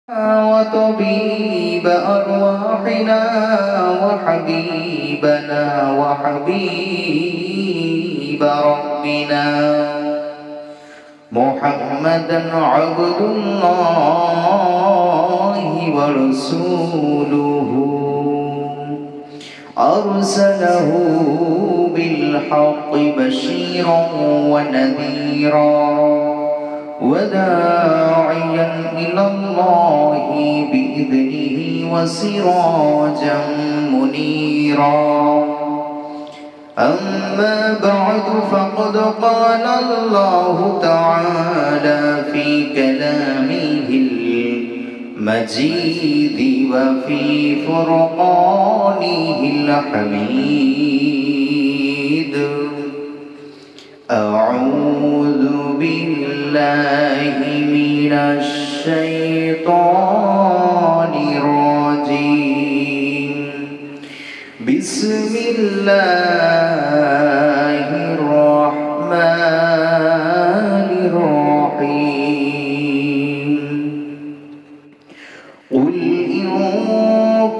وطبيب أرواحنا وحبيبنا وحبيب ربنا محمدا عبد الله ورسوله أرسله بالحق بشيرا ونذيرا وداعيا إلى الله بإذنه وسراجا منيرا. أما بعد فقد قال الله تعالى في كلامه المجيد وفي فرقانه الحميد: أعوذ بالله من الشيطان الرجيم. بسم الله الرحمن الرحيم. قل إن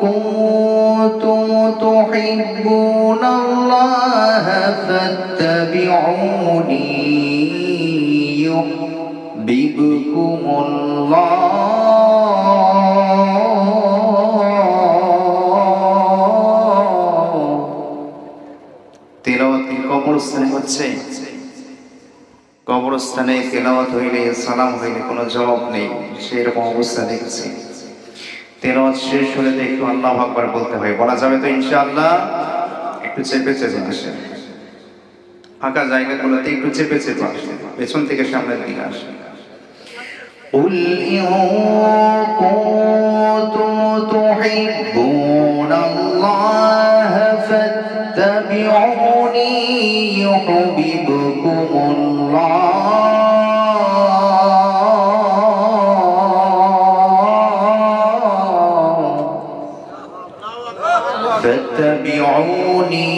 كنتم تحبون الله فاتبعوني يحببكم الله. তেলাওয়াত কবরস্থানে হচ্ছে, কবরস্থানে তেলাওয়াত হইলে সালাম হইলে কোনো জবাব নেই, সেরকম অবস্থা দেখছি। তেলাওয়াত শেষ হলে একটু আল্লাহু আকবার বলতে হয়, বলা যাবে তো ইনশাআল্লাহ? একটু চেপে চেপে আসেন, ফাঁকা জায়গাগুলোতে একটু চেপে চেপে আসেন, পেছন থেকে সামনের দিকে আসেন। قل إن كنتم تحبون الله فاتبعوني يحببكم الله. فاتبعوني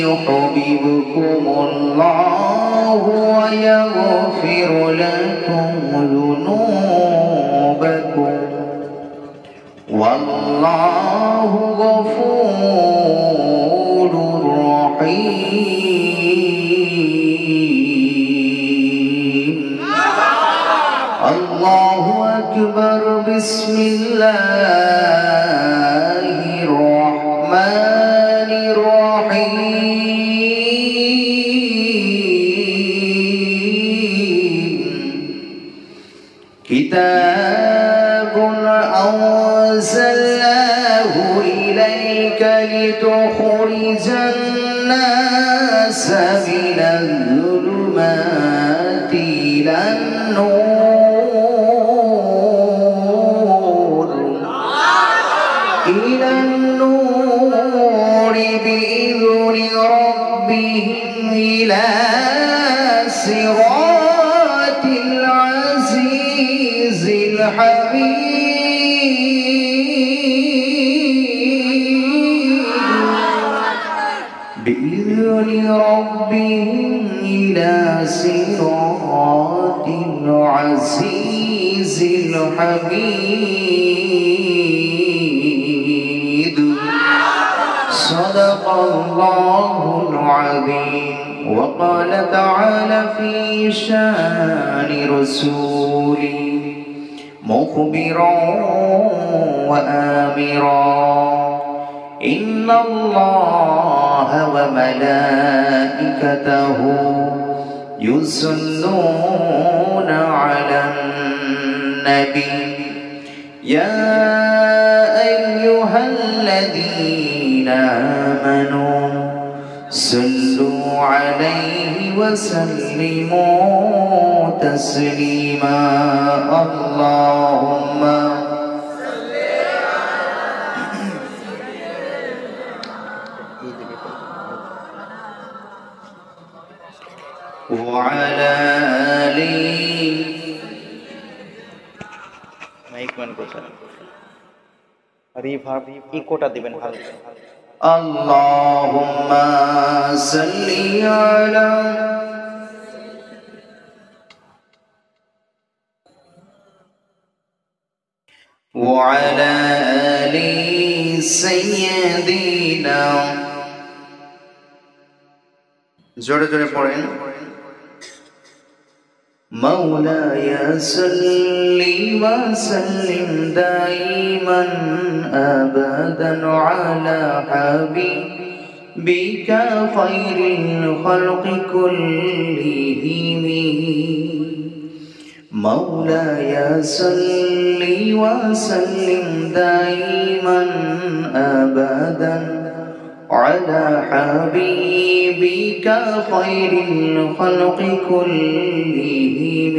يحببكم الله ويغفر لكم ذنوبكم والله غفور رحيم. الله أكبر. بسم الله الرحمن الرحيم. كتاب أنزلناه إليك لتخرج الناس من الظلمات إلى النور بإذن ربهم إلى صراط العزيز الحميد. بإذن ربهم إلى صراط العزيز الحميد. صدق الله العظيم. وقال تعالى في شان رسوله مخبرا وآمرا: إن الله وملائكته يصلون على النبي يا أيها الذين آمنوا صلوا عليه وسلموا تسليما. اللهم وعلى آله মাইক মান কোথায় রিভার্ব ইকোটা দিবেন ভালো। আল্লাহুম্মা সাল্লি আলা وعلى آل سيدنا জোরে জোরে পড়েন مولاي صل وسلم دائما أبدا على حبيبك خير الخلق كلهم مولاي صل وسلم دائما أبدا على حبيبك خير الخلق كلهم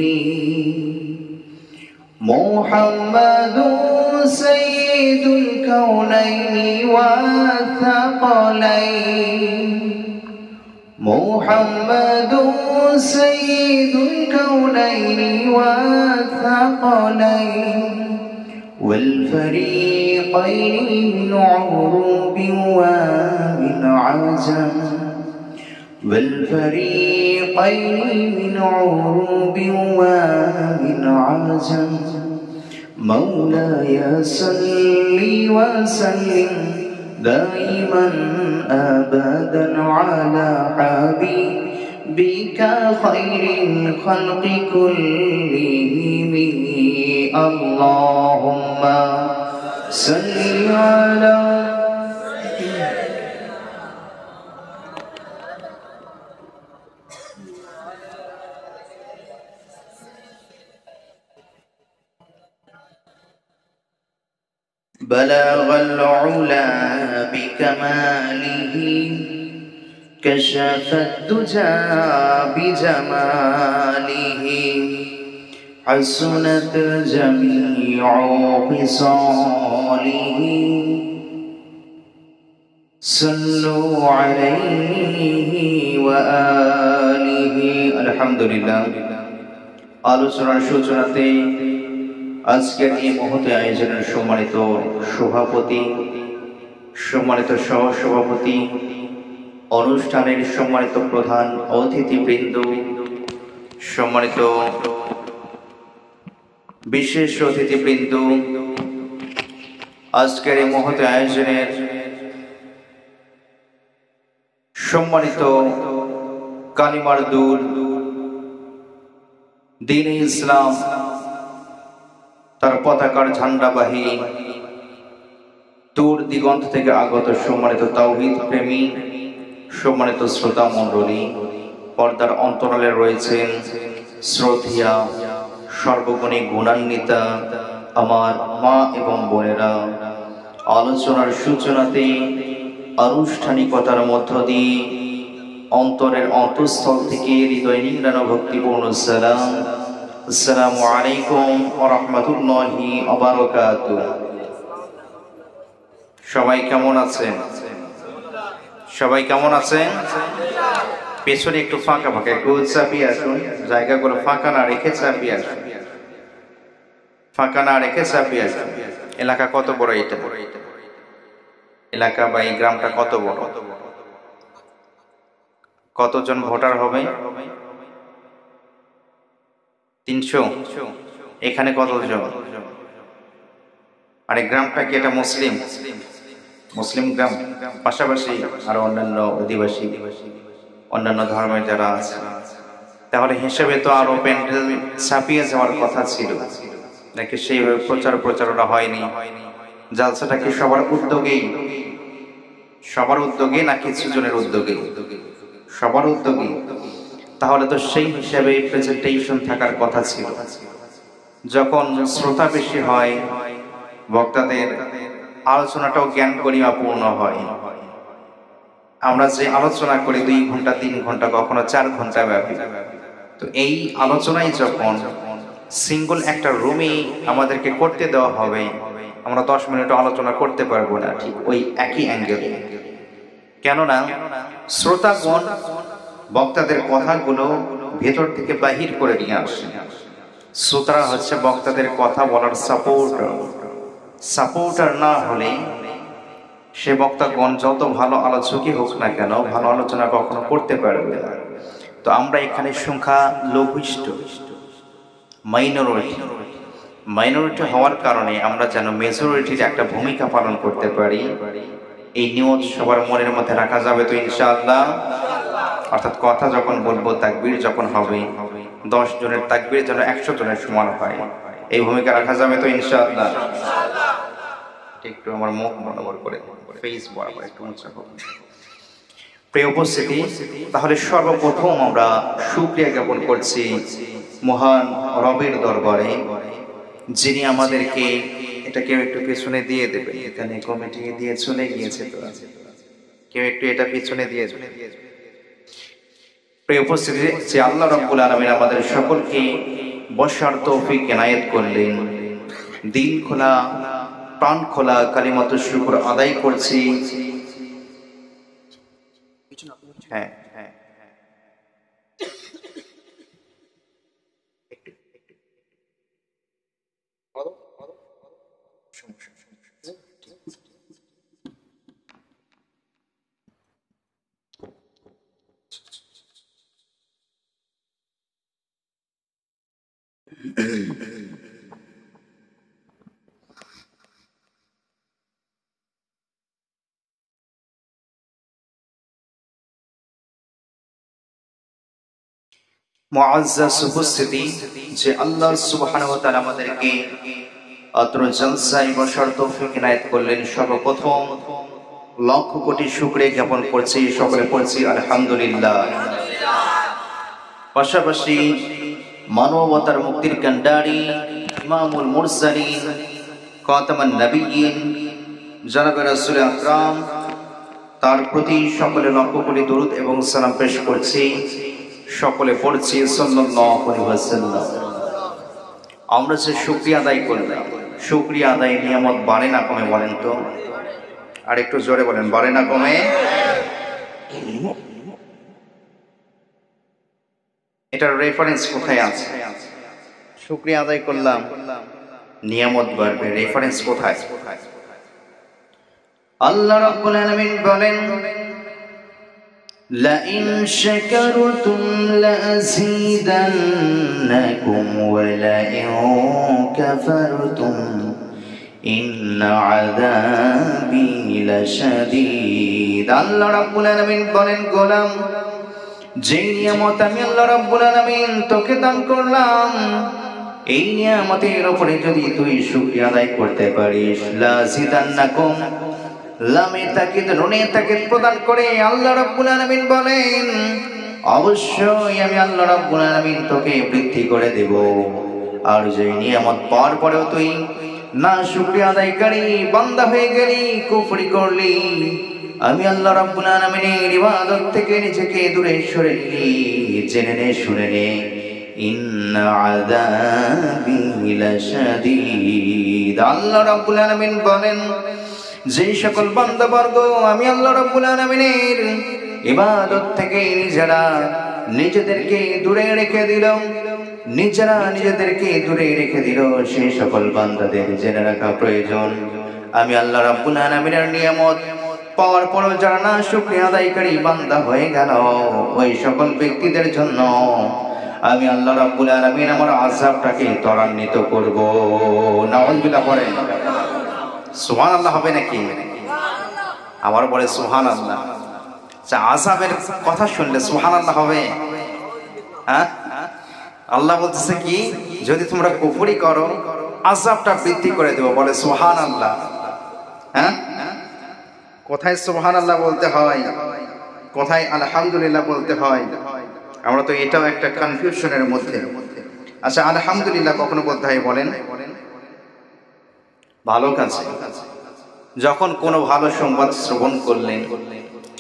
محمد سيد الكونين والثقلين محمد سيد الكونين والثقلين والفريقين من عروب ومن عجم والفريقين من عروب ومن عجم مولاي صل وسلم دائما أبدا على حبيبك خير الخلق كلهم اللهم صل على بلغ العلا بكماله كشف الدجى بجماله حسنت جميع خصاله صلوا عليه وآله الحمد لله আলোচনার সূচনাতে আজকের এই মহতে আয়োজনের সম্মানিত সভাপতি, সম্মানিত সহসভাপতি, অনুষ্ঠানের সম্মানিত প্রধান অতিথিবৃন্দ, সম্মানিত বিশেষ অতিথিবৃন্দ, আজকের এই মহতে আয়োজনের সম্মানিত কালিমার দূত, দ্বীন-ই ইসলাম তার পতাকার ঝান্ডাবাহী, দূর দিগন্ত থেকে আগত সম্মানিত তাওহীদ প্রেমী, সম্মানিত শ্রোতা মণ্ডলী, পর্দার অন্তরালে রয়েছেন শ্রদ্ধেয়া সর্বগুণী গুণান্বিতা আমার মা এবং বোনেরা, আলোচনার সূচনাতে আনুষ্ঠানিকতার মধ্য দিয়ে অন্তরের অন্তঃস্থল থেকে হৃদয় নিংড়ানো ভক্তিপূর্ণ সালাম, আসসালামু আলাইকুম ওয়া রাহমাতুল্লাহি ওয়া বারাকাতুহু। সবাই কেমন আছেন? সবাই কেমন আছেন? পেছনে একটু ফাঁকা ফাঁকা, একটু চাপিয়ে আসুন, জায়গাগুলো ফাঁকা না রেখে চাপিয়ে আসুন, ফাঁকা না রেখে চাপিয়ে আসুন। এলাকা কত বড়? এটা এলাকা বা এই গ্রামটা কত বড়? কতজন ভোটার হবে? 300। এখানে কতজন? আর এই গ্রামটা কি এটা মুসলিম মুসলিম গ্রাম? পাশাপাশি আরো অন্যান্য অধিবাসী, অন্যান্য ধর্মের যারা আছে, তাহলে হিসেবে তো আরো প্যান্ডেল ছাপিয়ে যাওয়ার কথা ছিল, নাকি সেইভাবে প্রচারণা হয়নি? জালসাটা কি সবার উদ্যোগেই? সবার উদ্যোগে না কিছু জনের উদ্যোগে? সবার উদ্যোগে। তাহলে তো সেই হিসাবে প্রেজেন্টেশন থাকার কথা ছিল। যখন শ্রোতা বেশি হয়, বক্তাদের আলোচনাটাও জ্ঞান গরিমাপূর্ণ হয়। আমরা যে আলোচনা করি 2 ঘন্টা 3 ঘন্টা, কখনো 4 ঘন্টা ব্যাপী, তো এই আলোচনাই যখন সিঙ্গল একটা রুমে আমাদেরকে করতে দেওয়া হবে, আমরা 10 মিনিট আলোচনা করতে পারবো না ঠিক ওই একই অ্যাঙ্গেলে। কেননা শ্রোতাগণ বক্তাদের কথাগুলো ভেতর থেকে বাহির করে নিয়ে আসে। শ্রোতারা হচ্ছে বক্তাদের কথা বলার সাপোর্টার না হলে সে বক্তাগণ যত ভালো আলোচকই হোক না কেন, ভালো আলোচনা কখনো করতে পারবে না। তো আমরা এখানে সংখ্যা লঘিষ্ঠ, মাইনরিটি, মাইনরিটি হওয়ার কারণে আমরা যেন মেজরিটির একটা ভূমিকা পালন করতে পারি, এই নিয়ত সবার মনের মধ্যে রাখা যাবে তো ইনশাআল্লাহ। অর্থাৎ কথা যখন বলবো, তাকবীর যখন হবে, 10 জনের তাকবীর যেন 100 জনের সমান হয়, এই ভূমিকা রাখা যাবে তো ইনশাআল্লাহ। একটু আমার মুখ বরাবর করে, ফেস বরাবর একটু উঁচা হবে। প্রিয় উপস্থিতি, তাহলে সর্বপ্রথম আমরা শুকরিয়া জ্ঞাপন করছি মহান রবের দরবারে, যিনি আমাদেরকে, এটা কেউ একটু পেছনে দিয়ে দেবে, এখানে কমিটি দিয়ে চলে গিয়েছে, তো কেউ একটু এটা পিছনে দিয়ে যাবে। প্রিয় উপস্থিতি, যে আল্লাহ রাব্বুল আলামিন আমাদের সকলকে বসার তৌফিক এনায়েত করলেন, দিল খোলা প্রাণ খোলা কালিমাতুশ শুকর আদায় করছি। হ্যাঁ হ্যাঁ, মুআজ্জাজ উপস্থিতি, যে আল্লাহ সুবহানাহু ওয়া তাআলা আমাদেরকে অত্র জলসায় বসার তৌফিক এনায়েত করলেন, সর্বপ্রথম লক্ষ কোটি শুকরিয়া জ্ঞাপন করছি, সকলে পড়ছি আলহামদুলিল্লাহ। পাশাপাশি মানবতার মুক্তির কান্ডারি ইমামুল মুরসালিন খাতামুন নবিয়্যিন জনাবে রাসূল আকরাম, তার প্রতি সকলে লক্ষ কোটি দরুদ এবং সালাম পেশ করছি, সকলে পড়ছি সাল্লাল্লাহু আলাইহি ওয়াসাল্লাম। আমরা যে শুকরিয়া আদায় করলাম, শুকরিয়া আদায় নিয়ামত বাড়ে না কমে বলেন তো? আর একটু জোরে বলেন, বাড়ে না কমে? এটার রেফারেন্স কোথায় আছে? শুকরিয়া আদায় করলাম, নিয়ামত বাড়বে, রেফারেন্স কোথায়? আল্লাহ রাব্বুল আলামিন বলেন, لئن شكرتم لأزيدنكم ولئن كفرتم إن عذابي لشديد। আল্লাহ রাব্বুল আলামিন বলেন, গোলাম, যে নিয়ামত আমি আল্লাহ রাব্বুল আলামিন তোকে দান করলাম, এই নিয়ামতের উপরে যদি তুই শুকরিয়া আদায় করতে পারিস, লাযিদান্নাকুম, লামে তাকিদ নুনে তাকিদ প্রদান করে আল্লাহ রাব্বুল আলামিন বলেন, অবশ্যই আমি আল্লাহ রাব্বুল আলামিন তোকে বৃদ্ধি করে দেব। আর যে নিয়ামত পাওয়ার পরেও তুই না শুকরিয়া আদায়কারী বান্দা হয়ে গেলি, কুফরি করলি, আমি আল্লাহ রাব্বুল আলামিনের ইবাদত থেকে নিজেকে দূরে সরে নিলি, জেনে নে শুনে নে, ইন্না আযাবি লাশাদীদ। আল্লাহ রাব্বুল আলামিন বলেন, যে সকল বান্দাবর্গ আমি আল্লাহ রাব্বুল আলামিনের ইবাদত থেকে নিজেদেরকে দূরে রেখে দিল, সেই সকল বান্দাদের জেনে রাখা প্রয়োজন, আমি আল্লাহ রাব্বুল আলামিনের নিয়ামত পাওয়ার পরও যারা না শুকরিয়া আদায়কারী বান্দা হয়ে গেল, ওই সকল ব্যক্তিদের জন্য আমি আল্লাহ রাব্বুল আলামিন আমার আযাবটাকে ত্বরান্বিত করব। নাউযুবিল্লাহ পড়েন, সুবহানাল্লাহ হবে নাকি? আবার বলে সুবহানাল্লাহ। আচ্ছা, আযাবের কথা শুনলে সুবহানাল্লাহ হবে? হ্যাঁ, আল্লাহ বলতেছে কি, যদি তোমরা কুফরি করো আযাবটা বৃদ্ধি করে দেব, বলে সুবহানাল্লাহ। হ্যাঁ, কোথায় সুবহানাল্লাহ বলতে হয়, কোথায় আলহামদুলিল্লাহ বলতে হয়? আমরা তো এটাও একটা কনফিউশনের মধ্যে। আচ্ছা, আলহামদুলিল্লাহ কখনো বলতে হয় বলেন? ভালো কাছে যখন কোনো ভালো সংবাদ শ্রবণ করলেন,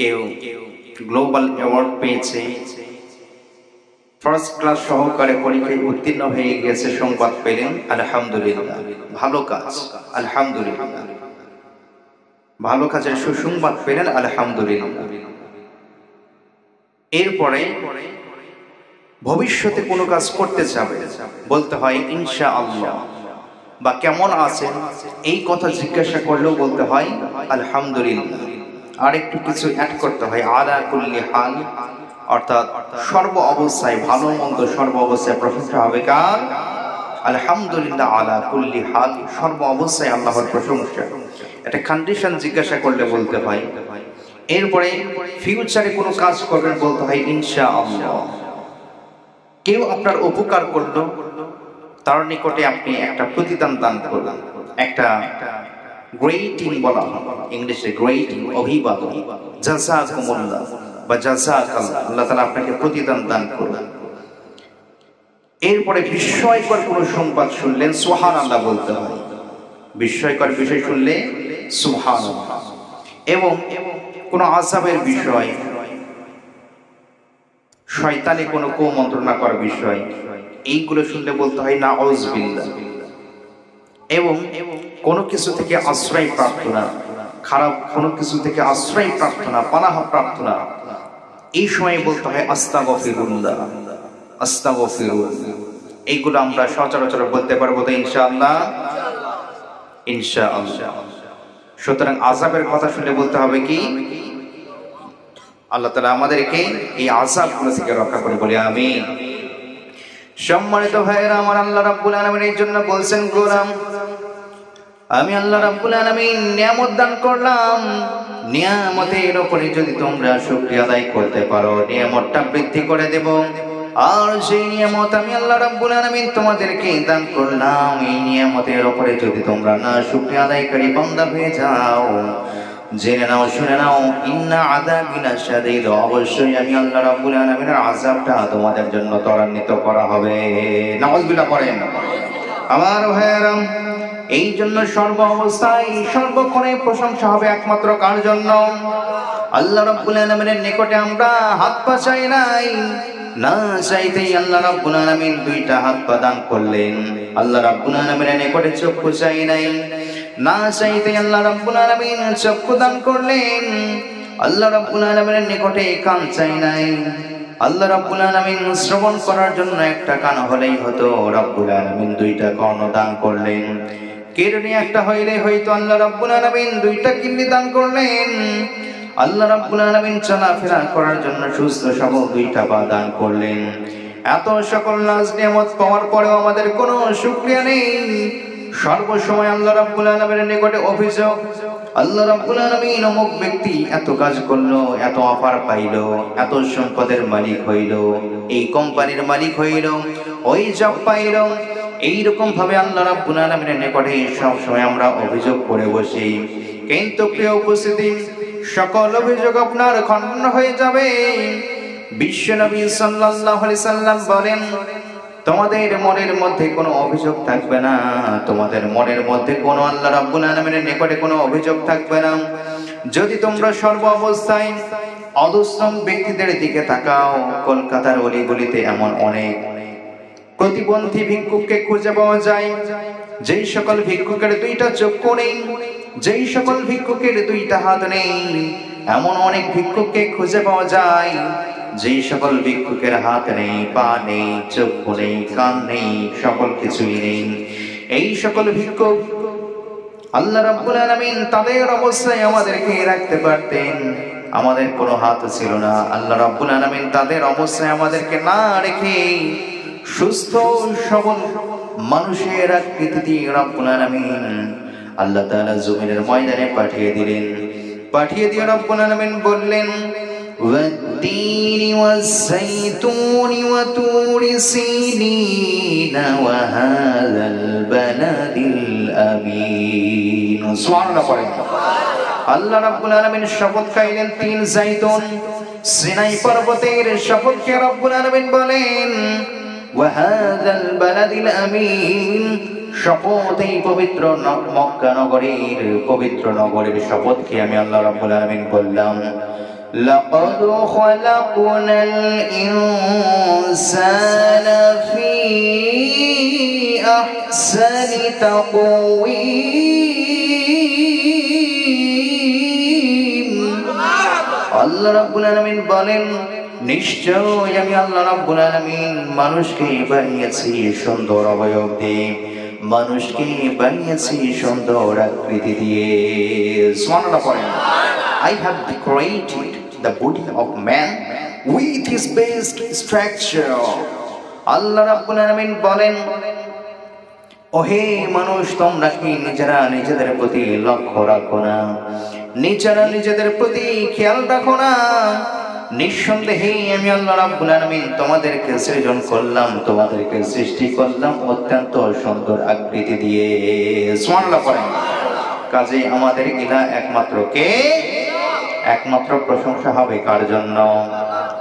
কেউ গ্লোবাল অ্যাওয়ার্ড পেয়েছে, ফার্স্ট ক্লাস সহকারে পরীক্ষায় উত্তীর্ণ হয়ে গেছে, সংবাদ পেলেন, আলহামদুলিল্লাহ, ভালো কাজ, আলহামদুলিল্লাহ, ভালো কাজের সুসংবাদ পেলেন, আলহামদুলিল্লাহ। এরপরে ভবিষ্যতে কোনো কাজ করতে যাবে, বলতে হয় ইনশাআল্লাহ, বা কেমন আছেন এই কথা জিজ্ঞাসা করলেও বলতে হয় আলহামদুলিল্লাহ। আর একটু কিছু অ্যাড করতে হয়, আলা কুল্লি হাল, অর্থাৎ সর্ব অবস্থায়, ভালো মন্দ সর্ব অবস্থায় প্রশংসা হবে কার? আলহামদুলিল্লাহ আলা কুল্লি হাল, সর্ব অবস্থায় আল্লাহর প্রশংসা। একটা কন্ডিশন জিজ্ঞাসা করলে বলতে হয়। এরপরে ফিউচারে কোনো কাজ করবেন বলতে হয় ইনশাআল্লাহ। কেউ আপনার উপকার করলো, তার নিকটে আপনি একটা প্রতিদান দান করলেন, একটা গ্রেটিং বলা হয় ইংলিশে, গ্রেটিং অভিবাদন, জাযাকুমুল্লাহ বা জাযাকাল্লাহ, আল্লাহ তাআলা আপনাকে প্রতিদান দান করলেন। এরপরে বিস্ময়কর কোনো সংবাদ শুনলেন, সুবহানাল্লাহ বলতে হয়। বিস্ময়কর বিষয় শুনলে সুবহানাল্লাহ। এবং কোনো আযাবের বিষয়, শয়তানি কোনো কুমন্ত্রণা করার বিষয়, এইগুলো শুনলে বলতে হয় নাউযুবিল্লাহ। এবং কোনো কিছু থেকে আশ্রয় প্রার্থনা, খারাপ কোনো কিছু থেকে আশ্রয় প্রার্থনা, পানাহ প্রার্থনা, এই সময় বলতে হয় আস্তাগফিরুল্লাহ, আস্তাগফিরুল্লাহ। এইগুলো আমরা সচরাচর বলতে পারবো তো ইনশাআল্লাহ, ইনশাআল্লাহ। সুতরাং আযাবের কথা শুনলে বলতে হবে কি, আল্লাহ তাআলা আমাদেরকে এই আযাবগুলো থেকে রক্ষা করে, বলি আমিন। সম্মানিত ভাইয়েরা আমার, আল্লাহ রাব্বুল আলামিন এই জন্য বলছেন, গোলাম আমি আল্লাহ রাব্বুল আলামিন নিয়ামত দান করলাম, নিয়ামতের উপরে যদি তোমরা শুকরিয়া আদায় করতে পারো, নিয়ামতটা বৃদ্ধি করে দেব। আর সেই নিয়ামত আমি আল্লাহ রাব্বুল আলামিন তোমাদেরকে দান করলাম, এই নিয়ামতের উপরে যদি তোমরা না শুকরিয়া আদায়কারী বান্দা হয়ে যাও, জেনে নাও, শুনে নাও, ইন্না আযাবি লাশাদীদ, অবশ্যই আমি আল্লাহ রাব্বুল আলামিনের আযাবটা তোমাদের জন্য ত্বরান্বিত করা হবে। নাউযুবিল্লাহ পড়েন আমার ভাইয়েরা। এই জন্য সর্ব অবস্থায় সর্বক্ষণে প্রশংসা হবে একমাত্র কার জন্য? আল্লাহ রাব্বুল আলামিনের নিকটে আমরা হাত পা চাই নাই, না চাইতেই আল্লাহ রাব্বুল আলামিন দুইটা হাত পা দান করলেন। আল্লাহ রাব্বুল আলামিনের নিকটে চক্ষু চাই নাই, না চাইতেই আল্লাহ রাব্বুল আলামিন চক্ষু দান করলেন। আল্লাহ রাব্বুল আলামিনের নিকটে কান চাই নাই, আল্লাহ রাব্বুল আলামিন শ্রবণ করার জন্য একটা কান হলেই হতো, রাব্বুল আলামিন দুইটা কর্ণ দান করলেন। কিডনি একটা হইলে হয়তো, আল্লাহ রাব্বুল আলামিন দুইটা কিডনি দান করলেন। আল্লাহ রাব্বুল আলামিন চলাফেরা করার জন্য সুস্থ সবল দুইটা পা দান করলেন। এত সকল নাজ নিয়ামত পাওয়ার পরেও আমাদের কোনো শুকরিয়া নেই। সর্বসময় আল্লাহ রাব্বুল আলামিনের নিকটে অভিযোগ, আল্লাহ রাব্বুল আলামিন অমুক ব্যক্তি এত কাজ করলো, এত অফার পাইলো, এত সম্পদের মালিক হইল, এই কোম্পানির মালিক হইল, ওই জব পাইল। এইরকম ভাবে আল্লাহ রাব্বুল আলামিনের নিকটে সব সময় আমরা অভিযোগ করে বসি। কিন্তু প্রিয় উপস্থিতি, সকল অভিযোগ আপনার খণ্ডন হয়ে যাবে। বিশ্বনবী সাল্লাল্লাহু আলাইহি সাল্লাম বলেন, তোমাদের মনের মধ্যে কোনো অভিযোগ থাকবে না, তোমাদের মনের মধ্যে কোনো আল্লাহ রাব্বুল আলামিনের নিকটে কোনো অভিযোগ থাকবে না, যদি তোমরা সর্ব অবস্থায় অদুশ্রম ব্যক্তিদের দিকে তাকাও। কলকাতার অলিগলিতে এমন অনেক প্রতিবন্ধী ভিক্ষুককে খুঁজে পাওয়া যায়, যেই সকল ভিক্ষুকের দুইটা চক্ষু নেই, যেই সকল ভিক্ষুকের দুইটা হাত নেই। এমন অনেক ভিক্ষুককে খুঁজে পাওয়া যায়, যেই সকল ভিক্ষুকের হাত নেই, পা নেই, চক্ষু নেই, কান নেই, সকল কিছুই নেই। এই সকল ভিক্ষুক আল্লাহ রাব্বুল আলামিন তাদের অবস্থায় আমাদেরকে রাখতে পারতেন, আমাদের কোনো হাত ছিল না। আল্লাহ রাব্বুল আলামিন তাদের অবস্থায় আমাদেরকে না রেখে সুস্থ সবল মানুষের আকৃতি দিয়ে রাব্বুল আলামিন আল্লাহ তাআলা জমিনের ময়দানে পাঠিয়ে দিলেন। পাঠিয়ে দিয়ে রাব্বুল আলামিন বললেন, ওয়াত-তিনি ওয়াজ-যাইতুনি ওয়া তুরি সিনিনা ওয়া হাযাল বালাদিল আমিন। সুবহানাল্লাহ পড়েন। আল্লাহ রাব্বুল আলামিন শপথ খাইলেন তিন জাইতুন, সিনাই পর্বতের শপথকে রাব্বুল আলামিন বলেন, ওয়া হাযাল বালাদিল আমিন, শপথ এই পবিত্র মক্কা নগরীর, পবিত্র নগরীর শপথকে আমি আল্লাহ রাব্বুল আলামিন বললাম। লাকাদ খালাকনাল ইনসানা ফি আহসানি তাকওয়িম। আল্লাহ রাব্বুল আলামিন বলেন, নিশ্চয় আমি আল্লাহ রাব্বুল আলামিন মানুষকে বানিয়েছি সুন্দর অবয়ব দিয়ে, মানুষকে বানিয়েছি সুন্দর আকৃতি দিয়ে। সুবহানাল্লাহ পড়েন। I have created the body of man with his best structure. আল্লাহ রাব্বুল আলামিন বলেন, ওহে মানুষ, তোমরা কি নিজেরা নিজেদের প্রতি লক্ষ্য রাখো না? নিজেরা নিজেদের প্রতি খেয়াল রাখো না? নিঃসন্দেহে আমি আল্লাহ রাব্বুল আলামিন তোমাদেরকে সৃজন করলাম, তোমাদেরকে সৃষ্টি করলাম অত্যন্ত সুন্দর আকৃতি দিয়ে। সুবহানাল্লাহ পড়েন। কাজেই আমাদের ইলাহ একমাত্র কে? একমাত্র প্রশংসা হবে কার জন্য?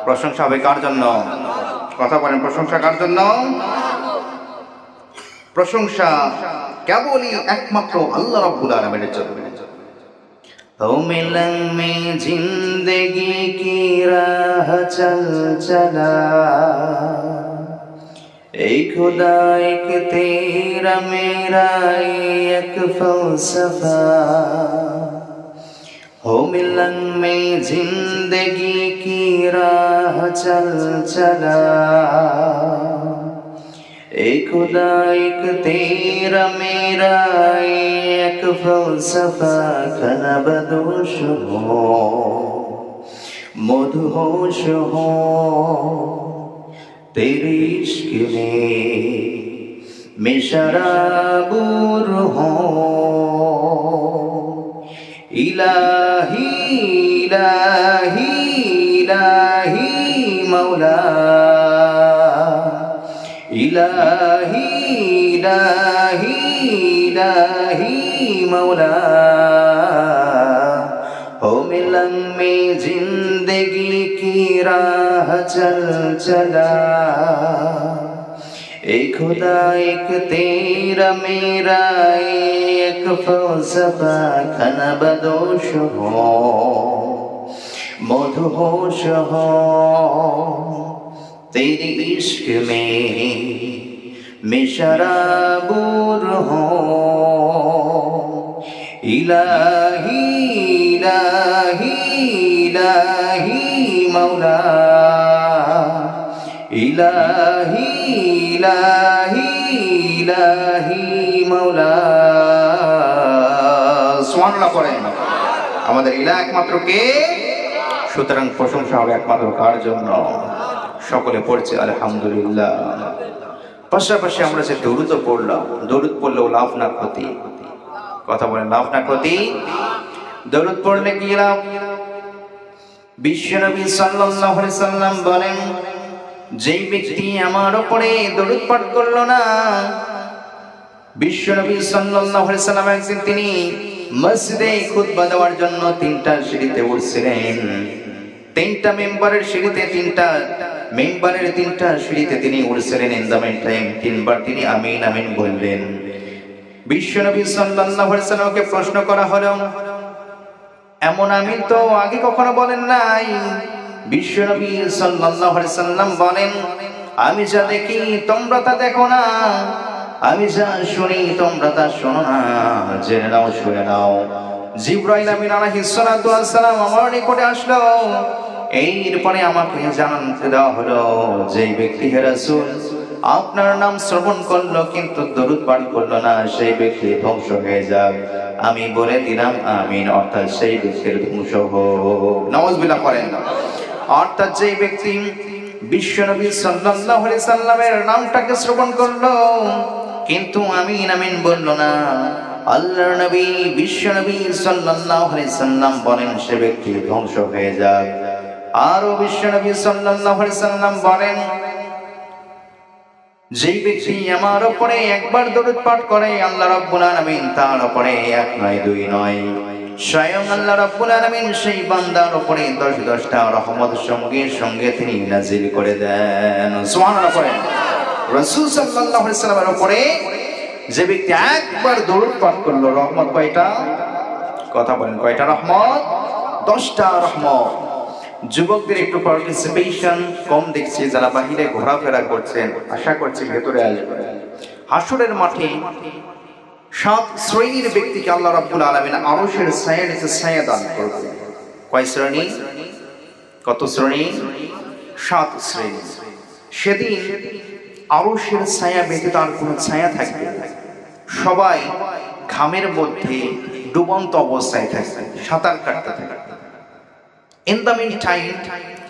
প্রশংসা হবে কার জন্য? কথা বলেন, প্রশংসা কার জন্য? প্রশংসা কেবলই একমাত্র আল্লাহ রাব্বুল আলামিনের জন্য। ओ मिलन में जिंदगी की राह चल चला, एक खुदा एक तेरा मेरा एक फलसफा। हो मिलन में जिंदगी की राह चल चला, एक खुदा एक तेरा मेरा एक फलसफा। खनबदोश हो मधुहोश हो तेरे इश्क में शराबूर हो। इलाही इलाही इलाही मौला, इलाही इलाही इलाही मौला। हो मिलन में जिंदगी की राह चल चला, एक खुदा एक तेरा मेरा एक फलसफा। खनबदोश हो मधुहोश हो तेरे इश्क में शराबूर हो। इलाही इलाही इलाही मौला, इलाही इलाही इलाही मौला। সুবহানাল্লাহ পড়েন। আমাদের ইলাহ একমাত্র কে? সুতরাং প্রশংসা হবে একমাত্র কার জন্য? সকলে পড়ছে আলহামদুলিল্লাহ। পাশাপাশি আমরা যে দরুদ পড়লাম, দরুদ পড়লেও লাভ না ক্ষতি? কথা বলেন, লাভ না ক্ষতি? দরুদ পড়লে কি লাভ? বিশ্বনবী সাল্লাল্লাহু আলাইহি সাল্লাম বলেন, যেই ব্যক্তি আমার উপরে দরুদ পাঠ করলো না। বিশ্বনবী সাল্লাল্লাহু আলাইহি সাল্লাম একদিন তিনি মসজিদে খুতবা দেওয়ার জন্য 3টা সিঁড়িতে উঠছিলেন। 3টা মেম্বারের সিঁড়িতে, 3টা সিঁড়িতে তিনি উঠছিলেন। ইন দ্য মেইন টাইম 3বার তিনি আমিন আমিন বললেন। বিশ্বনবী সাল্লাল্লাহু আলাইহি সাল্লামকে প্রশ্ন করা হলো, এমন আমিন তো আগে কখনো বলেন নাই। বিশ্বনবী সাল্লাল্লাহু আলাইহি সাল্লাম বলেন, আমি যা দেখি তোমরা তা দেখো না, আমি যা শুনি তোমরা তা শোনো না। জেনে নাও, শুনে নাও। জিবরাইল আমিন আলাইহিস সালাতু ওয়াস সালাম আমার নিকটে আসলো। এরপরে আমাকে জানাতে দেওয়া হলো, যে ব্যক্তি হে রাসূল আপনার নাম শ্রবণ করলো কিন্তু দরুদ পাঠ করলো না, সেই ব্যক্তি ধ্বংস হয়ে যাক। আমি বলে দিলাম আমিন, অর্থাৎ সেই ব্যক্তির ধ্বংস হোক। নাউযুবিল্লাহ করেন। অর্থাৎ যে ব্যক্তি বিশ্বনবী সাল্লাল্লাহু আলাইহি সাল্লামের নামটাকে শ্রবণ করলো কিন্তু আমিন আমিন বললো না, আল্লাহর নবী বিশ্বনবী সাল্লাল্লাহু আলাইহি সাল্লাম বলেন সে ব্যক্তি ধ্বংস হয়ে যাক। আর বিশ্বনবী সাল্লাল্লাহু আলাইহি সাল্লাম বলেন, যেই ব্যক্তি আমার উপরে একবার দরুদ পাঠ করে আল্লাহ রাব্বুল আলামিন তার উপরে 1 নয় 2 নয় স্বয়ং আল্লাহ রাব্বুল আলামিন সেই বান্দার উপরে 10টা রহমত সঙ্গে সঙ্গে তিনি নাজিল করে দেন। সুবহানাল্লাহ পড়েন। রাসূল সাল্লাল্লাহু আলাইহি সাল্লামের উপরে যে ব্যক্তি একবার দরুদ পাঠ করলো, রহমত কয়টা? কথা বলেন, কয়টা রহমত? 10টা রহমত। যুবকদের একটু পার্টিসিপেশন কম দেখছি, যারা বাহিরে ঘোরাফেরা করছেন আশা করছি ভেতরে আসবেন। হাসরের মাঠে 7 শ্রেণীর ব্যক্তিকে আল্লাহ রাব্বুল আলামিন আরশের ছায়া নিচে ছায়া দান করবেন। কয় শ্রেণী? কত শ্রেণী? 7 শ্রেণী। সেদিন আরশের ছায়া ব্যতীত আর কোনো ছায়া থাকবে না। সবাই ঘামের মধ্যে ডুবন্ত অবস্থায় থাকবে, সাঁতার কাটতে থাকবে। ইন দ্য মিন টাইম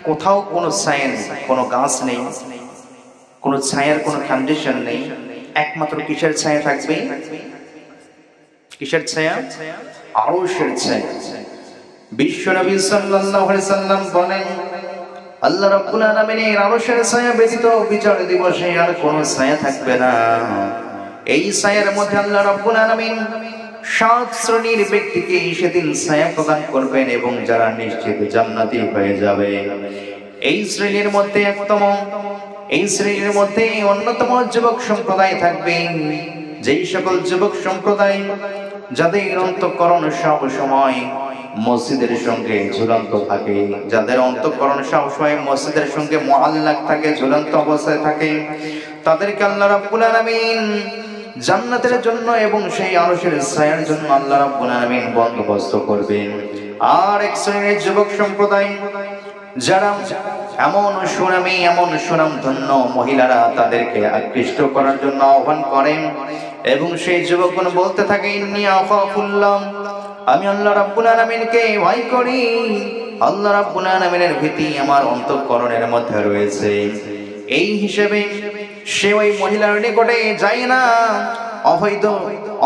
কোথাও কোনো ছায়া নেই, কোনো গাছ নেই, কোনো ছায়ার কোনো কন্ডিশন নেই। একমাত্র কিসের ছায়া থাকবে? কিসের ছায়া? আরশের ছায়া। বিশ্বনবী সাল্লাল্লাহু আলাইহি সাল্লাম বলেন, আল্লাহ রাব্বুল আলামিনের আরশের ছায়া ব্যতীত বিচার দিবসে আর কোনো ছায়া থাকবে না। এই ছায়ার মধ্যে আল্লাহ রাব্বুল আলামিন 7 শ্রেণীর ব্যক্তিকে সেদিন ছায়া প্রদান করবেন এবং যারা নিশ্চিত জান্নাতি হয়ে যাবে। এই শ্রেণীর মধ্যে অন্যতম যুবক সম্প্রদায় থাকবে, যেই সকল যুবক সম্প্রদায় যাদের অন্তঃকরণ সব সময় মসজিদের সঙ্গে ঝুলন্ত থাকে, যাদের অন্তঃকরণ সব সময় মসজিদের সঙ্গে মুআল্লাক থাকে, ঝুলন্ত অবস্থায় থাকে, তাদেরকে আল্লাহ রাব্বুল আলামিন জান্নাতের জন্য এবং সেই আরশের ছায়ার জন্য আল্লাহ রাব্বুল আলামিন বন্দোবস্ত করবেন। আর এক শ্রেণীর যুবক সম্প্রদায় যারা এমন সুনামধন্য মহিলারা তাদেরকে আকৃষ্ট করার জন্য আহ্বান করেন এবং সেই যুবকগণ বলতে থাকে, ইন্নী আখাফুল্লাহ, আমি আল্লাহ রাব্বুল আলামিনকে ভয় করি, আল্লাহ রাব্বুল আলামিনের ভীতি আমার অন্তঃকরণের মধ্যে রয়েছে। এই হিসেবে সে ওই মহিলার নিকটে যায় না,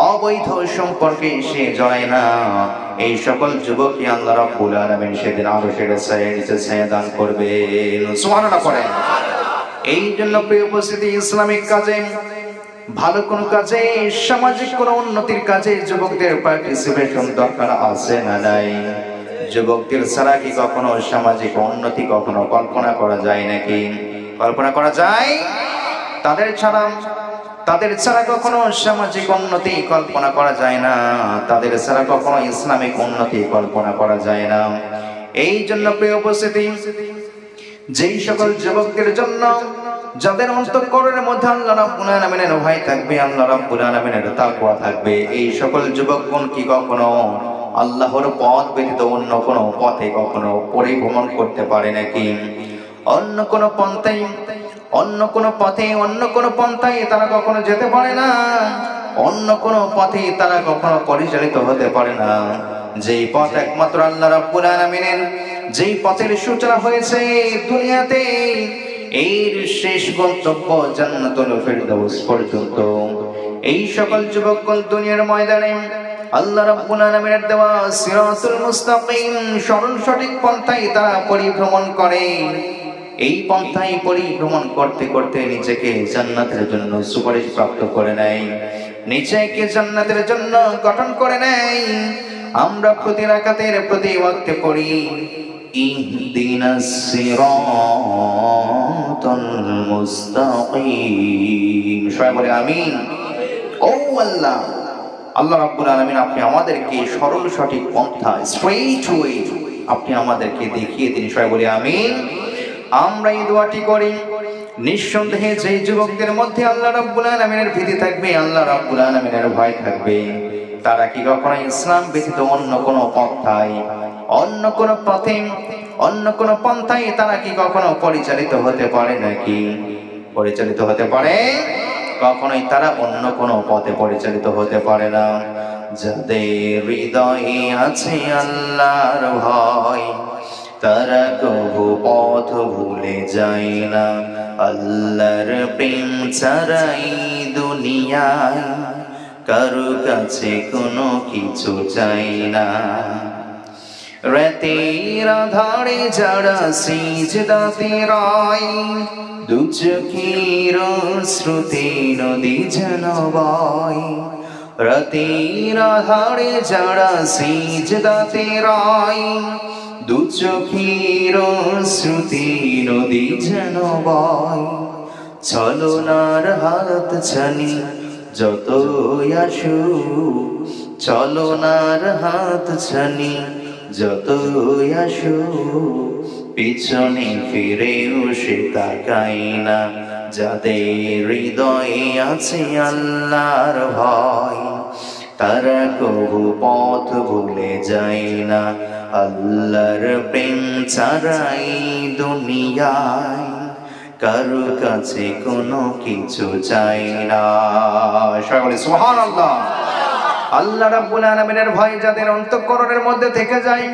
অবৈধ সম্পর্কে সে জড়ায় না। এই সকল যুবককে আল্লাহ রাব্বুল আলামিন সেদিন আরশের ছায়ার নিচে ছায়া দান করবেন। সুবহানাল্লাহ পড়েন। এই জন্য প্রিয় উপস্থিতি, ইসলামিক কাজে, ভালো কোন কাজে, সামাজিক কোন উন্নতির কাজে যুবকদের পার্টিসিপেশন দরকার আছে না নাই? যুবকদের ছাড়া কি কখনো সামাজিক উন্নতি কখনো কল্পনা করা যায় নাকি? কল্পনা করা যায়? তাদের ছাড়া কখনো সামাজিক উন্নতি কল্পনা করা যায় না, তাদের ছাড়া কখনো ইসলামিক উন্নতি কল্পনা করা যায় না। এই জন্য প্রিয় উপস্থিতি, যেই সকল যুবকদের জন্য যাদের অন্তঃকরণের মধ্যে আল্লাহ রাব্বুল আলামিনের ভয় থাকবে, আল্লাহ রাব্বুল আলামিনের তাকওয়া থাকবে, এই সকল যুবকগণ কি কখনো আল্লাহর পথ ব্যতীত অন্য কোনো পথে কখনো পরিভ্রমণ করতে পারে নাকি? অন্য কোনো পন্থায় তারা কখনো যেতে পারে না, অন্য কোনো পথে তারা কখনো পরিচালিত হতে পারে না। যেই পথ একমাত্র আল্লাহ রাব্বুল আলামিনের, যেই পথের সূচনা হয়েছে দুনিয়াতে, এর শেষ গন্তব্য জান্নাতুল ফেরদাউস পর্যন্ত, এই সকল যুবকগণ দুনিয়ার ময়দানে আল্লাহ রাব্বুল আলামিনের দেওয়া সিরাতুল মুস্তাকিম সরল সঠিক পন্থায় তারা পরিভ্রমণ করে। এই পন্থায় পরিভ্রমণ করতে করতে নিজেকে জান্নাতের জন্য সুপারিশ প্রাপ্ত করে নেয়, নিজেকে জান্নাতের জন্য গঠন করে নেয়। আমরা প্রতি রাকাতের প্রতি ওয়াক্তে পড়ি, ইহদিনাস সিরাতাল মুস্তাকিম। সবাই বলে আমিন। ও আল্লাহ, আল্লাহ রাব্বুল আলামিন আপনি আমাদেরকে সরল সঠিক পন্থা, স্ট্রেইট ওয়ে আপনি আমাদেরকে দেখিয়ে দিন। সবাই বলে আমিন। আমরা এই দোয়াটি করি, নিঃসন্দেহে যেই যুবকদের মধ্যে আল্লাহ রাব্বুল আলামিনের ভীতি থাকবে, আল্লাহ রাব্বুল আলামিনের ভয় থাকবে, তারা কি কখনো ইসলাম ব্যতীত অন্য কোনো পন্থায়, অন্য কোনো পথে, অন্য কোনো পন্থায় তারা কি কখনো পরিচালিত হতে পারে নাকি? পরিচালিত হতে পারে? কখনোই তারা অন্য কোনো পথে পরিচালিত হতে পারে না। যাদের হৃদয়ে আছে আল্লাহর ভয়, তারা কবু পথ ভুলে যায় না। আল্লাহর প্রেম ছাড়াই দুনিয়ায় কারো কাছে কোনো কিছু চাই না। রাতের আধারে যারা সিজদাতে রয়, দু চোখের শ্রুতি নদী যেন বয়। রাতের আধারে যারা সিজদাতে রয়, দু চোখের শ্রুতি নদী যেন বয়। ছলনার হাত ছানি যতই আসুক, ছলনার হাত ছানি যতই আসুক, পিছনে ফিরেও সে তাকায় না। যাদের হৃদয়ে আছে আল্লাহর ভয়, তারা কবু পথ ভুলে যায় না। আল্লাহর প্রেম ছাড়াই দুনিয়ায় কারো কাছে কোনো কিছু চাই না। সকলে সুবহানাল্লাহ। আল্লাহ রাব্বুল আলামিনের ভয় যাদের অন্তঃকরণের মধ্যে থেকে যায়,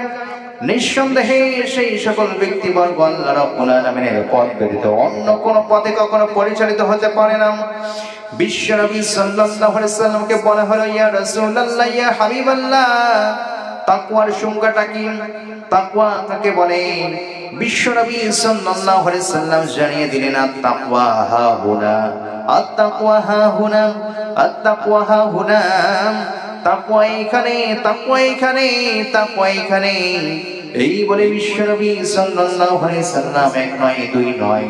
নিঃসন্দেহে সেই সকল ব্যক্তিবর্গ আল্লাহ রাব্বুল আলামিনের পথ ব্যতীত অন্য কোনো পথে কখনো পরিচালিত হতে পারে না। বিশ্বনবী সাল্লাল্লাহু আলাইহি সাল্লামকে বলা হলো, ইয়া রাসূলুল্লাহ, ইয়া হাবিবাল্লাহ, তাকওয়ার সংজ্ঞাটা কি? তাকওয়া কাকে বলে? বিশ্বনবী সাল্লাল্লাহু আলাইহি সাল্লাম জানিয়ে দিলেন, আত-তাকওয়া হা হুনা, আত-তাকওয়া হা হুনা, আত-তাকওয়া হা হুনা। তাকওয়া এখানে, তাকওয়া এখানে, তাকওয়া এখানে। এই বলে বিশ্বনবী সাল্লাল্লাহু আলাইহি সাল্লাম এক নয়, দুই নয়,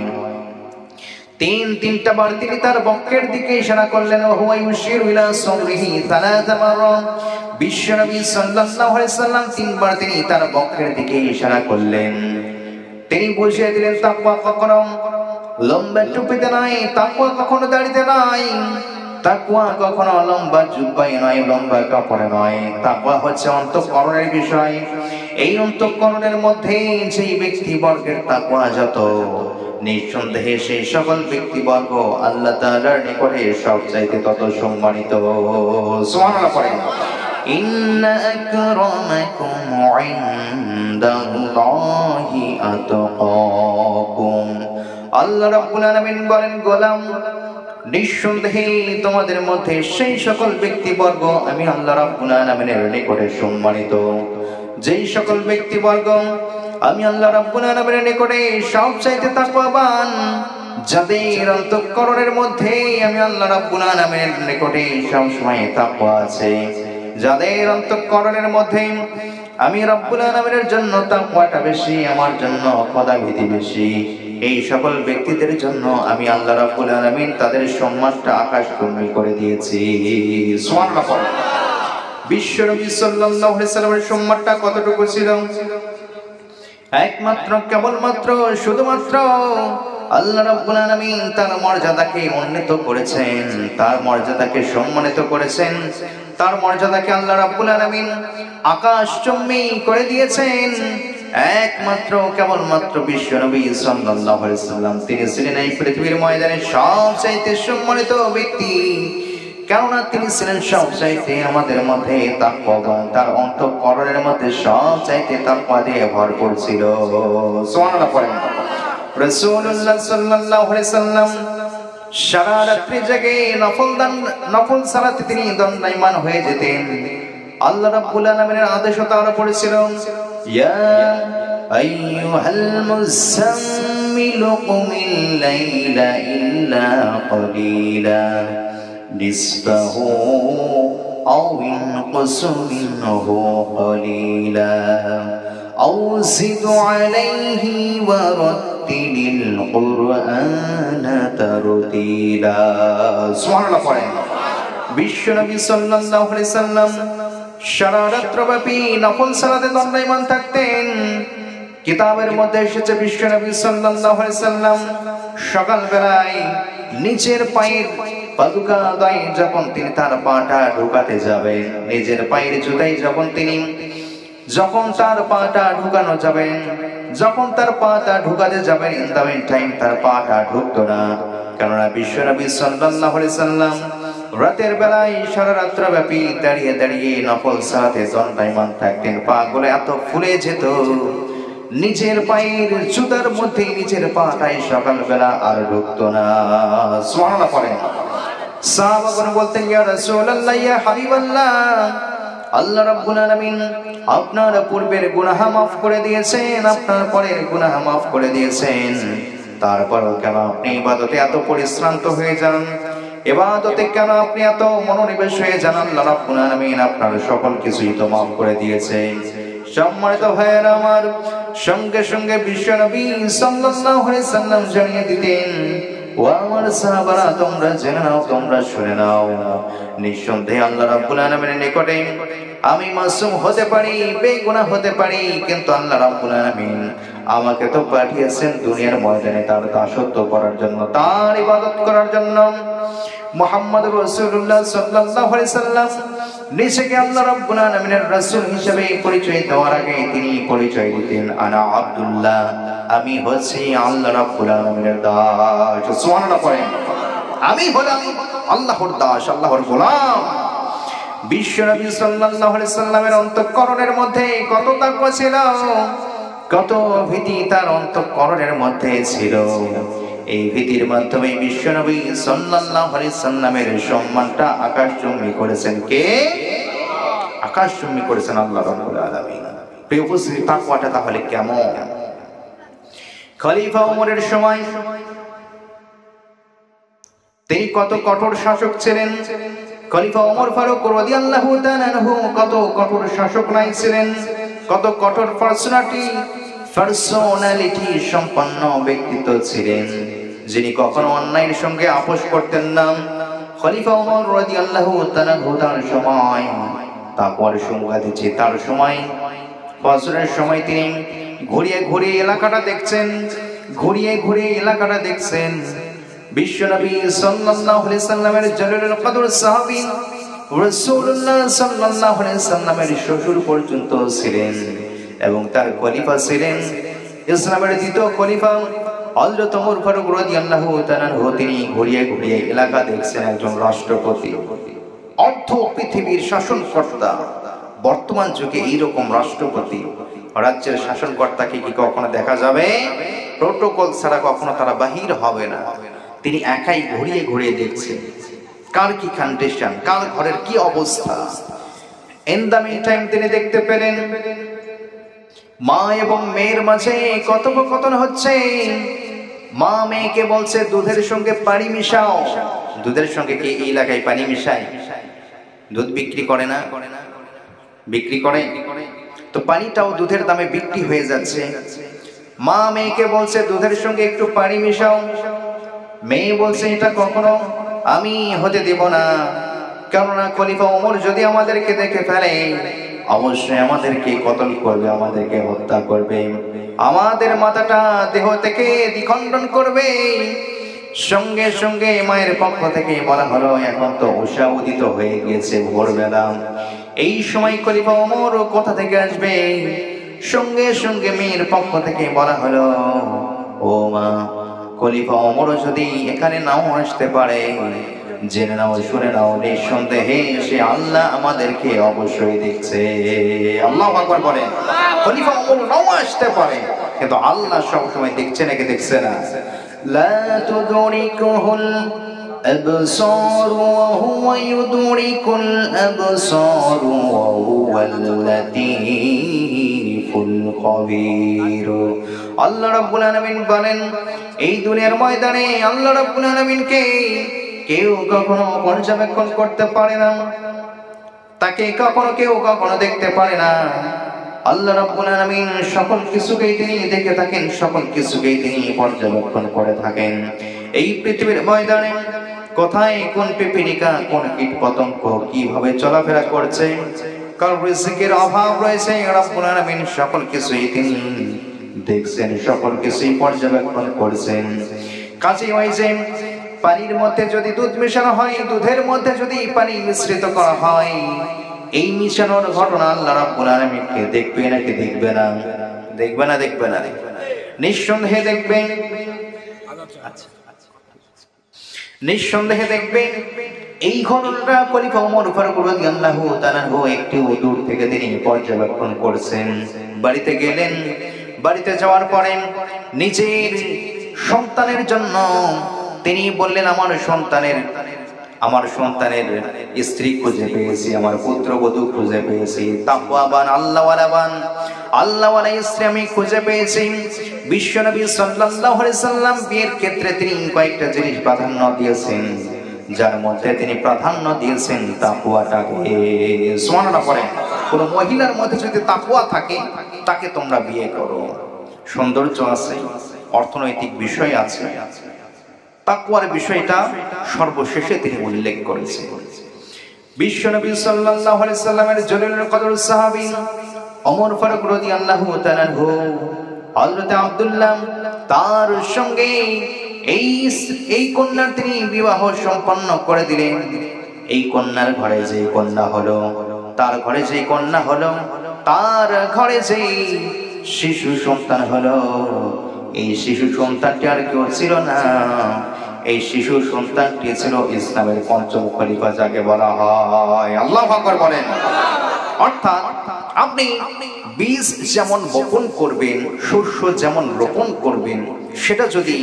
তিনটা বার তিনি তার বক্ষের দিকে ইশারা করলেন। ওয়া ইউশিরু ইলা সাদরিহি সালাসা মাররাত। বিশ্বনবী সাল্লাল্লাহু আলাইহি সাল্লাম তিনবার তিনি তার বক্ষের দিকে ইশারা করলেন। তিনি বুঝিয়ে দিলেন, তাকওয়া কখনো লম্বা টুপিতে নয়, তাকওয়া কখনো দাড়িতে নয়, তাকওয়া কখনো লম্বা জুব্বায় নয়, লম্বা কাপড়ে নয়। তাকওয়া হচ্ছে অন্তঃকরণের বিষয়। এই অন্তঃকরণের মধ্যে যেই ব্যক্তিবর্গের তাকওয়া যত, নিঃসন্দেহে সেই সকল ব্যক্তিবর্গ আল্লাহ তাআলার নিকটে সবচাইতে তত সম্মানিত। সুবহানাল্লাহ পড়েন। ইন্না আকরামাকুম ইনদাল্লাহি আতকাকুম। আল্লাহ রাব্বুল আলামিন বলেন, গোলাম, নিঃসন্দেহে তোমাদের মধ্যে সেই সকল ব্যক্তিবর্গ আমি আল্লাহ রাব্বুল আলামিনের নিকটে সম্মানিত। যেই সকল ব্যক্তিবর্গ আমি আল্লাহ রাব্বুল আলামিনের নিকটে সবচাইতে তাকওয়াবান, যাদের অন্তঃকরণের মধ্যে আমি আল্লাহ রাব্বুল আলামিনের নিকটে সবসময় তাকওয়া আছে, যাদের অন্তঃকরণের মধ্যে আমি রাব্বুল আলামিনের জন্য তাকওয়াটা বেশি, আমার জন্য খোদাভীতি বেশি, এই সকল ব্যক্তিদের জন্য আমি আল্লাহ রাব্বুল আলামিন তাদের সম্মানটা আকাশচুম্বী করে দিয়েছি। সুবহানাল্লাহ। বিশ্বনবী সাল্লাল্লাহু আলাইহি সাল্লামের সম্মানটা কতটুকু ছিল? একমাত্র কেবলমাত্র শুধুমাত্র আল্লাহ রাব্বুল আলামিন তার মর্যাদাকে উন্নীত করেছেন, তার মর্যাদাকে সম্মানিত করেছেন, তার মর্যাদাকে আল্লাহ রাব্বুল আলামিন আকাশচুম্বী করে দিয়েছেন। একমাত্র কেবলমাত্র বিশ্বনবী সাল্লাল্লাহু আলাইহি সাল্লাম তিনি ছিলেন এই পৃথিবীর ময়দানে সবচাইতে সম্মানিত ব্যক্তি। কেননা তিনি ছিলেন সবচাইতে আমাদের মধ্যে তাকওয়াবান, তার অন্তঃকরণের মধ্যে সবচাইতে তাকওয়া দিয়ে ভরপুর ছিল। সুবহানাল্লাহ পড়েন। রাসূলুল্লাহ সাল্লাল্লাহু আলাইহি সাল্লাম সারা রাত্রি জেগে নফল সালাতে তিনি দণ্ডায়মান হয়ে যেতেন। আল্লাহ রাব্বুল আলামিনের আদেশ তার পড়েছিল, ইয়া আইয়ুহাল মুযাম্মিলু কুমিল লাইলা ইল্লা ক্বালিলা নিসফাহু আও ইনকুস মিনহু ক্বালিলা আও জিদ আলাইহি ওয়া রাত্তিলিল কুরআনা তারতিলা। সুবহানাল্লাহ পড়েন। বিশ্বনবী সাল্লাল্লাহু আলাইহি সাল্লাম সারা রাত্রব্যাপী নফল সালাতে দণ্ডায়মান থাকতেন। কিতাবের মধ্যে এসেছে বিশ্বনবী সাল্লাল্লাহু আলাইহি সাল্লাম সকাল বেলায় নিচের পায়ের পাদুকায় যখন তিনি তার পাটা ঢুকাতে যাবেন, নিজের পায়ের জুতায় যখন তার পাটা ঢুকানো যাবেন, যখন তার পাটা ঢুকাতে যাবেন, ইন দ্য মিন টাইম তার পাটা ঢুকতো না। কেননা বিশ্বনবী সাল্লাল্লাহু আলাইহি সাল্লাম রাতের বেলায় সারা রাত্র ব্যাপী দাঁড়িয়ে দাঁড়িয়ে নফল সালাতে দণ্ডায়মান থাকতেন। পা গুলো এত ফুলে যেত, নিজের পায়ের জুতার মধ্যে নিজের পাটাই সকাল বেলা আর ঢুকতো না। সুবহানাল্লাহ পড়েন। সাহাবাগণ বলতেন, ইয়া রাসূলুল্লাহ, ইয়া হাবিবাল্লাহ, আল্লাহ রাব্বুল আলামিন আপনার পূর্বের গুনাহ মাফ করে দিয়েছেন, আপনার পরের গুনাহ মাফ করে দিয়েছেন, তারপরও কেন আপনি ইবাদতে এত পরিশ্রান্ত হয়ে যান? ইবাদতে কেন আপনি এত মনোনিবেশ হয়ে যান? আল্লাহ রাব্বুল আলামিন আপনার সকল কিছুই তো মাফ করে দিয়েছেন। সম্মানিত ভাইয়েরা আমার, সঙ্গে সঙ্গে বিশ্বনবী সাল্লাল্লাহু আলাইহি সাল্লাম জানিয়ে দিতেন, ও আমার সাহাবারা, তোমরা জেনে নাও, তোমরা শুনে নাও, নিঃসন্দেহে আল্লাহ রাব্বুল আলামিনের নিকটে আমি মাসুম হতে পারি, বেগুনাহ হতে পারি, কিন্তু আল্লাহ রাব্বুল আলামিন আমাকে তো পাঠিয়েছেন দুনিয়ার ময়দানে তার দাসত্ব করার জন্য, তার ইবাদত করার জন্য। মুহাম্মদুর রাসূলুল্লাহ সাল্লাল্লাহু আলাইহি সাল্লাম নিজেকে আল্লাহ রাব্বুল আলামিনের রাসূল হিসেবে পরিচয় দেওয়ার আগে তিনি পরিচয় দিতেন, আনা আব্দুল্লাহ, আমি হচ্ছি আল্লাহ রাব্বুল আলামিনের দাস। সুবহানাল্লাহ পড়েন। আমি হলাম আল্লাহর দাস, আল্লাহর গোলাম। বিশ্বনবী সাল্লাল্লাহু আলাইহি সাল্লামের অন্তঃকরণের মধ্যে কত তাকওয়া ছিল, কত ভীতি তার অন্তঃকরণের মধ্যে ছিল। এই ভীতির মাধ্যমে বিশ্বনবী সাল্লাল্লাহু আলাইহি সাল্লামের সম্মানটা আকাশচুম্বী করেছেন কে? আকাশচুম্বী করেছেন আল্লাহ রাব্বুল আলামিন। প্রিয় উপস্থিতি, তাকওয়াটা তাহলে কেমন? খলিফা ওমরের সময় তিনি কত কঠোর শাসক ছিলেন। খলিফা ওমর ফারুক রাদিয়াল্লাহু তাআলা আনহু কত কঠোর শাসক নাই ছিলেন, কত কঠোর পার্সোনালিটি সম্পন্ন ব্যক্তিত্ব ছিলেন, যিনি কখনো অন্যায়ের সঙ্গে আপোষ করতেন না। খলিফা ওমর রাদিয়াল্লাহু তাআলা তার সময় তাকওয়ার সংজ্ঞা দিচ্ছে। তার সময় ফজরের সময় তিনি ঘুরিয়ে ঘুরিয়ে এলাকাটা দেখছেন। বিশ্বনবী সাল্লাল্লাহু আলাইহি সাল্লামের জলিলুল কদর সাহাবী রাসূলুল্লাহ সাল্লাল্লাহু আলাইহি সাল্লামের শ্বশুর পর্যন্ত ছিলেন এবং তার খলিফা ছিলেন ইসলামের দ্বিতীয় খলিফা হযরত ওমর ফারুক রাদিয়াল্লাহু তাআলা। তিনি ঘুরিয়ে ঘুরিয়ে এলাকা দেখছেন। একজন রাষ্ট্রপতি, অর্ধ পৃথিবীর শাসনকর্তা, বর্তমান যুগে এইরকম রাষ্ট্রপতি রাজ্যের শাসনকর্তাকে কি কখনো দেখা যাবে? প্রোটোকল ছাড়া কখনো তারা বাহির হবে না। তিনি একাই ঘুরিয়ে ঘুরিয়ে দেখছেন কার কি কন্ডিশন, কার ঘরের কি অবস্থা। ইন দ্য মিন টাইম তিনি দেখতে পেলেন মা এবং মেয়ের মাঝে কথোপকথন হচ্ছে। মা মেয়েকে বলছে দুধের সঙ্গে পানি মিশাও। দুধের সঙ্গে কি এই এলাকায় পানি মিশায়? দুধ বিক্রি করে না? বিক্রি করে তো পানিটাও দুধের দামে বিক্রি হয়ে যাচ্ছে। মা মেয়েকে বলছে দুধের সঙ্গে একটু পানি মিশাও। মেয়ে বলছে এটা কখনো আমি হতে দেব না, কেননা খলিফা ওমর যদি আমাদেরকে দেখে ফেলে অবশ্যই আমাদেরকে কতল করবে, আমাদেরকে হত্যা করবে, আমাদের মাথাটা দেহ থেকে দ্বিখণ্ডন করবে। সঙ্গে সঙ্গে মায়ের পক্ষ থেকে বলা হলো এখন তো উষা উদিত হয়ে গিয়েছে, ভোরবেলা, এই সময় খলিফা ওমর কোথা থেকে আসবে? সঙ্গে সঙ্গে মেয়ের পক্ষ থেকে বলা হলো ও মা, খলিফা ওমর যদি এখানে নাও আসতে পারে, জেনে নাও, শুনে নাও, নিঃসন্দেহে সে আল্লাহ আমাদেরকে অবশ্যই দেখছে। আল্লাহু আকবার বলেন। খলিফা ওমর নাও আসতে পারে, কিন্তু আল্লাহ সবসময় দেখছে নাকি দেখছে না? লা তুদরিকুহুল আবসার ওয়া হুয়া ইউদরিকুল আবসার ওয়া হুয়াল লাতীফুল খবীর। আল্লাহ রাব্বুল আলামিন বলেন এই দুনিয়ার ময়দানে আল্লাহ রাব্বুল আলামিনকে কেউ কখনো পর্যবেক্ষণ করতে পারে না, তাকে কেউ কখনো দেখতে পারে না। আল্লাহ রাব্বুল আলামিন সকল কিছুকেই তিনি দেখে থাকেন, সকল কিছুকেই তিনি পর্যবেক্ষণ করে থাকেন। এই পৃথিবীর ময়দানে কোথায় কোন পিপিলিকা, কোন কীট পতঙ্গ কিভাবে চলাফেরা করছে, কার রিজিকের অভাব রয়েছে, রাব্বুল আলামিন সকল কিছুই তিনি দেখছেন, সকল কিছুই পর্যবেক্ষণ করছেন। কাজেই ওই যে পানির মধ্যে যদি দুধ মেশানো হয়, দুধের মধ্যে যদি পানি মিশ্রিত করা হয়, এই মিশানোর ঘটনা আল্লাহ রাব্বুল আলামিন কে দেখবে নাকি দেখবে না? দেখবে না? দেখবে না? নিঃসন্দেহে দেখবে। নিঃসন্দেহে দেখবে। এই ঘটনাটা খলিফা ওমর ফারুক রাদিয়াল্লাহু তাআলা একটু দূর থেকে তিনি পর্যবেক্ষণ করছেন। বাড়িতে গেলেন। বাড়িতে যাওয়ার পরে নিজের সন্তানের জন্য তিনি বললেন আমার সন্তানের স্ত্রী খুঁজে পেয়েছি, আমার পুত্রবধূ খুঁজে পেয়েছি, তাকওয়াবান আল্লাহওয়ালা স্ত্রী আমি খুঁজে পেয়েছি। বিশ্বনবী সাল্লাল্লাহু আলাইহি সাল্লাম বিয়ের ক্ষেত্রে তিনি কয়েকটা জিনিস প্রাধান্য দিয়েছেন, যার মধ্যে তিনি প্রাধান্য দিয়েছেন তাকওয়াটাকে। সুবহানাল্লাহ পড়েন। কোন মহিলার মধ্যে যদি তাকওয়া থাকে তাকে তোমরা বিয়ে করো। সৌন্দর্য আছে, অর্থনৈতিক বিষয় আছে, তাকওয়ার বিষয়টা সর্বশেষে তিনি উল্লেখ করেছেন। বিশ্বনবী সাল্লাল্লাহু আলাইহি সাল্লামের জলিলুল কদর সাহাবী ওমর ফারুক রাদিয়াল্লাহু তাআলা হযরত আব্দুল্লাহ তার সঙ্গে এই কন্যার তিনি বিবাহ সম্পন্ন করে দিলেন। এই কন্যার ঘরে যে কন্যা হলো, তার ঘরে যে কন্যা হলো, তার ঘরে যে শিশু সন্তান হলো, এই শিশু সন্তানটি আর কেউ ছিল না, এই শিশু সন্তানটি ছিল ইসলামের পঞ্চম খলিফা, যাকে বলা হয়। আল্লাহু আকবার বলেন। অর্থাৎ আপনি বীজ যেমন বপন করবেন, শস্য যেমন রোপণ করবেন, সেটা যদি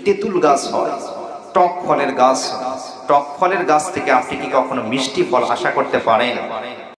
তেঁতুল গাছ হয়, টক ফলের গাছ, টক ফলের গাছ থেকে আপনি কি কখনো মিষ্টি ফল আশা করতে পারেন?